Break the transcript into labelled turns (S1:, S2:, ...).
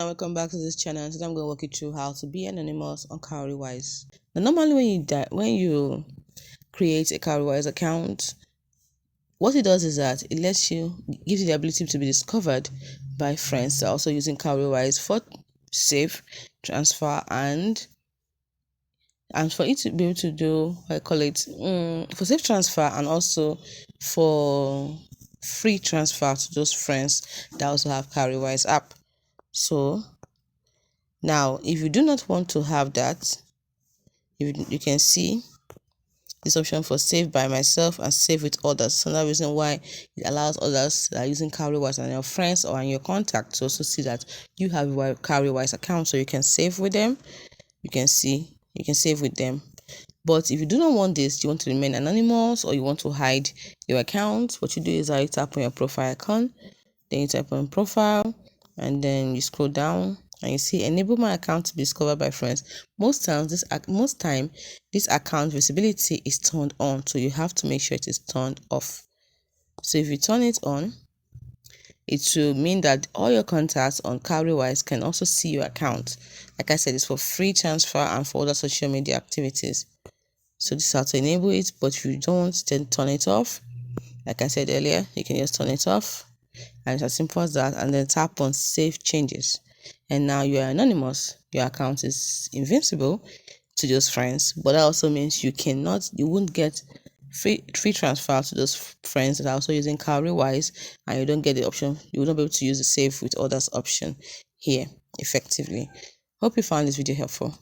S1: Welcome back to this channel. Today I'm going to walk you through how to be anonymous on Cowrywise. Now, normally when you create a Cowrywise account, what it does is that it gives you the ability to be discovered by friends also using Cowrywise for safe transfer and for it to be able to do for safe transfer and also for free transfer to those friends that also have Cowrywise app. So now, if you do not want to have that, you can see this option for save by myself and save with others. So another reason why it allows others that are using Cowrywise and your friends or in your contacts to also see that you have a Cowrywise account, so you can save with them. You can save with them. But if you do not want this, you want to remain anonymous or you want to hide your account, what you do is you tap on your profile icon, then you tap on profile, and then you scroll down and you see enable my account to be discovered by friends. Most time this account visibility is turned on, so you have to make sure it is turned off. So if you turn it on, it will mean that all your contacts on Cowrywise can also see your account. Like I said, it's for free transfer and for other social media activities. So this is how to enable it, but if you don't, then turn it off. Like I said earlier, you can just turn it off, and it's as simple as that. And then tap on save changes, and now you are anonymous. Your account is invincible to those friends, but that also means you won't get free transfer to those friends that are also using Cowrywise, and you don't get the option. You will not be able to use the save with others option here effectively. Hope you found this video helpful.